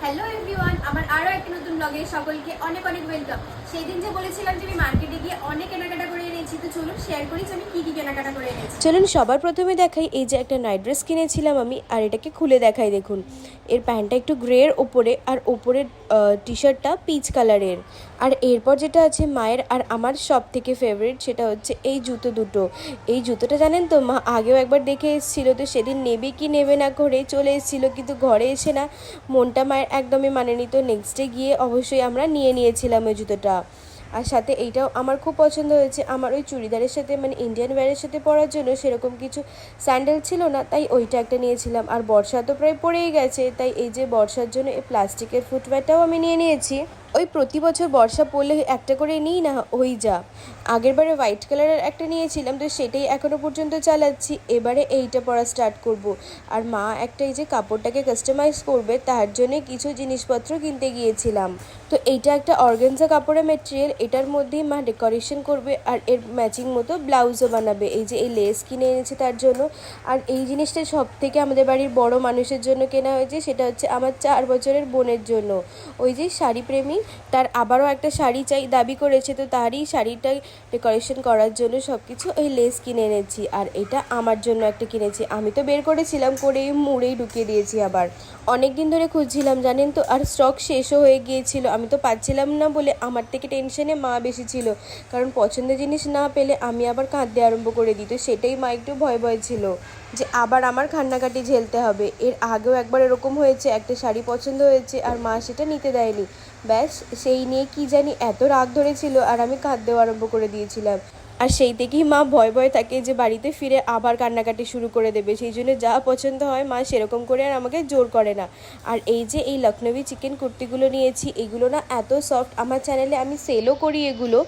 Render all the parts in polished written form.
Hello everyone, আমার আরো একটা নতুন ব্লগে সকলকে অনেক অনেক ওয়েলকাম। সেই দিন যে বলেছিলাম যে আমি মার্কেটে গিয়ে অনেক কেনাকাটা করে এনেছি, তো চলুন শেয়ার করি যে আমি কি কি কেনাকাটা করে এনেছি। চলুন সবার প্রথমে দেখাই, এই যে একটা নাইট ড্রেস কিনেছিলাম আমি, আর এটাকে খুলে দেখাই। দেখুন, এর প্যান্টটা একটু গ্রের ওপরে, আর ওপরের টি শার্টটা পিচ কালারের। আর এরপর যেটা আছে মায়ের আর আমার সব থেকে ফেভারিট, সেটা হচ্ছে এই জুতো দুটো। এই জুতোটা জানেন তো, মা আগেও একবার দেখে এসেছিলো, তো সেদিন নেবে কি নেবে না করে চলে এসেছিলো, কিন্তু ঘরে এসে না মনটা মায়ের একদমই মানেনি। তো নেক্সট ডে গিয়ে অবশ্যই আমরা নিয়েছিলাম ওই জুতোটা। আর সাথে এইটাও আমার খুব পছন্দ হয়েছে। আমার ওই চুড়িদারের সাথে মানে ইন্ডিয়ান ওয়্যারের সাথে পরার জন্য সেরকম কিছু স্যান্ডেল ছিল না, তাই ওইটা একটা নিয়েছিলাম। আর বর্ষা তো প্রায় পড়েই গেছে, তাই এই যে বর্ষার জন্য এই প্লাস্টিকের ফুটওয়্যারটাও আমি নিয়েছি। ওই প্রতি বছর বর্ষা পড়লে একটা করে নিই না, ওই যা আগেরবারে হোয়াইট কালারের একটা নিয়েছিলাম, তো সেটাই এখনও পর্যন্ত চালাচ্ছি। এবারে এইটা পরা স্টার্ট করব। আর মা একটা এই যে কাপড়টাকে কাস্টমাইজ করবে, তার জন্য কিছু জিনিসপত্র কিনতে গিয়েছিলাম। তো এইটা একটা অর্গানজা কাপড়ের মেটেরিয়াল, এটার মধ্যেই মা ডেকোরেশন করবে আর এর ম্যাচিং মতো ব্লাউজও বানাবে। এই যে এই লেস কিনে এনেছে তার জন্য। আর এই জিনিসটা সব থেকে আমাদের বাড়ির বড় মানুষের জন্য কেনা হয়েছে, সেটা হচ্ছে আমার 4 বছরের বোনের জন্য। ওই যে শাড়ি প্রেমী, তার আবারও একটা শাড়ি চাই দাবি করেছে, তো তারই শাড়িটাই ডেকোরেশন করার জন্য সব কিছু ওই লেস কিনে এনেছি। আর এটা আমার জন্য একটা কিনেছি, আমি তো বের করেছিলাম, করেই মুড়েই ঢুকিয়ে দিয়েছি। আবার অনেক দিন ধরে খুঁজছিলাম জানেন তো, আর স্টক শেষও হয়ে গিয়েছিল। আমি তো পাচ্ছিলাম না বলে আমার থেকে টেনশনে মা বেশি ছিল, কারণ পছন্দের জিনিস না পেলে আমি আবার কাঁদতে আরম্ভ করে দিই। তো সেটাই মা একটু ভয় ছিল যে আবার আমার কান্নাকাটি ঝেলতে হবে। এর আগেও একবার এরকম হয়েছে, একটা শাড়ি পছন্দ হয়েছে আর মা সেটা নিতে দেয়নি। ব্যাস সেই নিয়ে কি জানি এত রাগ ধরেছিল, আর আমি কাঁদতেও আরম্ভ করে দিয়েছিলাম। আর সেই থেকেই মা ভয় থাকে যে বাড়িতে ফিরে আবার কান্নাকাটি শুরু করে দেবে। সেই জন্য যা পছন্দ হয় মা সেরকম করে আর আমাকে জোর করে না। আর এই যে এই লখনৌই চিকেন কুর্তিগুলো নিয়েছি, এগুলো না এত সফট। আমার চ্যানেলে আমি সেলও করি এগুলো।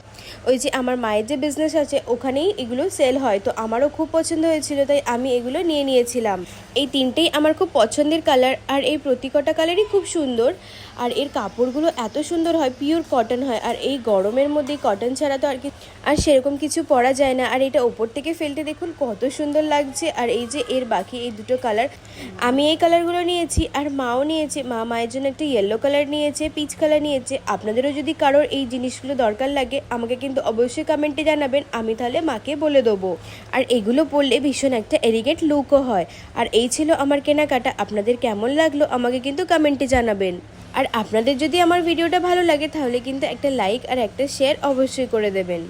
ওই যে আমার মায়ের যে বিজনেস আছে ওখানেই এগুলো সেল হয়, তো আমারও খুব পছন্দ হয়েছিল, তাই আমি এগুলো নিয়েছিলাম। এই তিনটেই আমার খুব পছন্দের কালার, আর এই প্রতিকটা কালারই খুব সুন্দর। আর এর কাপড়গুলো এত সুন্দর হয়, পিওর কটন হয়। আর এই গরমের মধ্যে কটন ছাড়া তো আর সেরকম কিছু পরা যায় না। আর এটা ওপর থেকে ফেলতে দেখুন কত সুন্দর লাগছে। আর এই যে এর বাকি এই দুটো কালার, আমি এই কালারগুলো নিয়েছি আর মাও নিয়েছে। মায়ের জন্য একটা ইয়েলো কালার নিয়েছে, পিচ কালার নিয়েছে। আপনাদেরও যদি কারোর এই জিনিসগুলো দরকার লাগে আমাকে কিন্তু অবশ্যই কমেন্টে জানাবেন, আমি তাহলে মাকে বলে দেবো। আর এগুলো পরলে ভীষণ একটা এলিগেন্ট লুকও হয়। আর এই ছিল আমার কেনাকাটা। আপনাদের কেমন লাগলো আমাকে কিন্তু কমেন্টে জানাবেন। আর আপনাদের যদি আমার ভিডিওটা ভালো লাগে তাহলে কিন্তু একটা লাইক আর একটা শেয়ার অবশ্যই করে দেবেন।